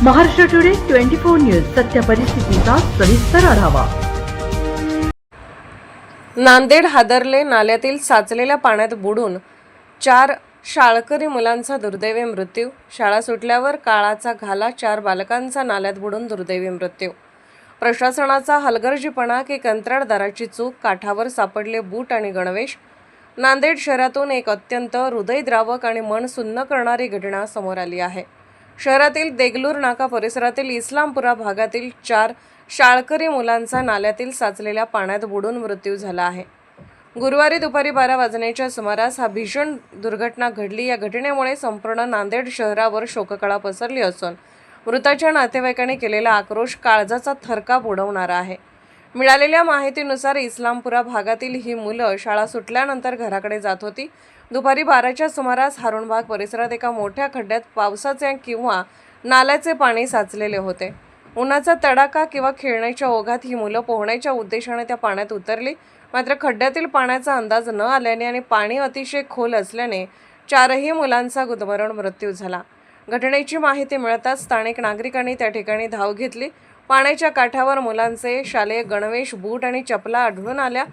Maharashtra today 24 news सत्य परिस्थितीचा सविस्तर आढावा। नांदेड हादरले, नाल्यातील साचलेल्या पाण्यात बुडून 4 शाळकरी मुलांचा दुर्दैवी मृत्यू। शाळा सुटल्यावर काळाचा घाला, 4 बालकांचा नाल्यात बुडून दुर्दैवी मृत्यू। प्रशासनाचा हलगर्जीपणा की कंत्राटदाराची चूक, काठावर सापडले बूट आणि गणवेश। नांदेड शहरातून एक अत्यंत हृदयद्रावक आणि मन सुन्न करणारी घटना समोर आली आहे। शहरातील देगलूर नाका परिसरातील इस्लामपुरा भागातील 4 शाळकरी मुलांचा नाल्यातील साचलेल्या पाण्यात बुडून मृत्यू झाला आहे। गुरुवारी दुपारी 12 वाजण्याच्या सुमारास हा भीषण दुर्घटना घडली। या घटनेमुळे संपूर्ण नांदेड शहरावर शोककळा पसरली असून मृताच्या नातेवाईकांनी केलेला आक्रोश काळजाचा थरकाप उडवणारा आहे। मिळालेल्या माहितीनुसार इस्लामपुरा भागातील ही मुलं शाळा सुटल्यानंतर घराकडे जात होती। दुपारी 12च्या सुमारास हारुणबाग परिसरात एका मोठ्या खड्ड्यात पावसाचे किंवा नाल्याचे पाणी साचलेले होते। उन्हाचा तडाखा किंवा खेळण्याच्या ओघात ही मुलं पोहण्याच्या उद्देशाने त्या पाण्यात उतरली। मात्र खड्ड्यातील पाण्याचा अंदाज न आल्याने आणि पाणी अतिशय खोल असल्याने 4ही मुलांचा गुदमरून मृत्यू झाला। घटनेची माहिती मिळताच स्थानिक नागरिकांनी त्या ठिकाणी धाव घेतली। पाण्याच्या काठावर मुलांचे शालेय गणवेश, बूट आणि चपला आढळून आल्या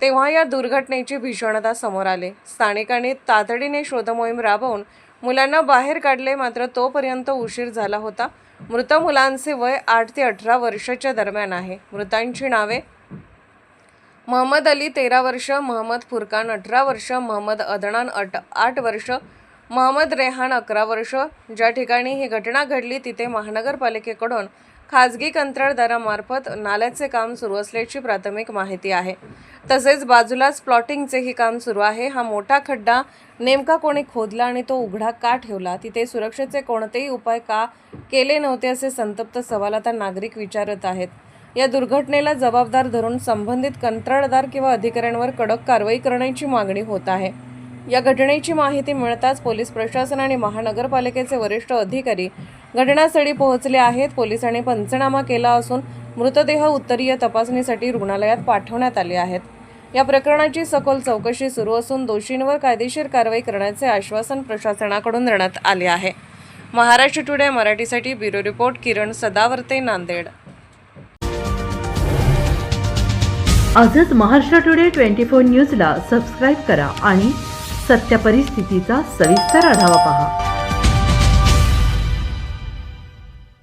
तेव्हा या दुर्घटनेची भीषणता समोर आली। स्थानिकांनी तातडीने शोधमोहीम राबवून मुलांना बाहेर काढले, मात्र तोपर्यंत उशीर झाला होता। मृत मुलांचे वय 8 ते 18 वर्षाच्या दरम्यान आहे। मृतांची नावे मोहम्मद अली 13 वर्ष, मोहम्मद फुरकान 18 वर्ष, मोहम्मद अदनान 8 वर्ष, मोहम्मद रेहान 11 वर्ष। ज्या ठिकाणी ही घटना घडली तिथे महानगरपालिकेकडून खाजगी कंत्राटदारामार्फत नाल्याचे काम सुरू असल्याची प्राथमिक माहिती आहे। तसेच बाजूलाच प्लॉटिंगचेही काम सुरू आहे। हा मोठा खड्डा नेमका कोणी खोदला आणि तो उघडा का ठेवला? तिथे सुरक्षेचे कोणतेही उपाय का केले नव्हते, असे संतप्त सवाल आता नागरिक विचारत आहेत। या दुर्घटनेला जबाबदार धरून संबंधित कंत्राटदार किंवा अधिकाऱ्यांवर कडक कारवाई करण्याची मागणी होत आहे। या घटनेची माहिती मिळताच पोलीस प्रशासन आणि महानगरपालिकेचे वरिष्ठ अधिकारी घटनास्थळी पोहोचले आहेत। पोलिसांनी पंचनामा केला असून मृतदेह उत्तरीय तपासणीसाठी रुग्णालयात पाठवण्यात आले आहेत। या प्रकरणाची सखोल चौकशी सुरू असून दोषींवर कायदेशीर कारवाई करण्याचे आश्वासन प्रशासनाकडून देण्यात आले आहे। महाराष्ट्र टुडे मराठीसाठी ब्युरो रिपोर्ट, किरण सदावर्ते, नांदेड। आजच महाराष्ट्र टुडे 24 न्यूजला सबस्क्राईब करा आणि सत्य परिस्थितीचा सविस्तर आढावा पहा।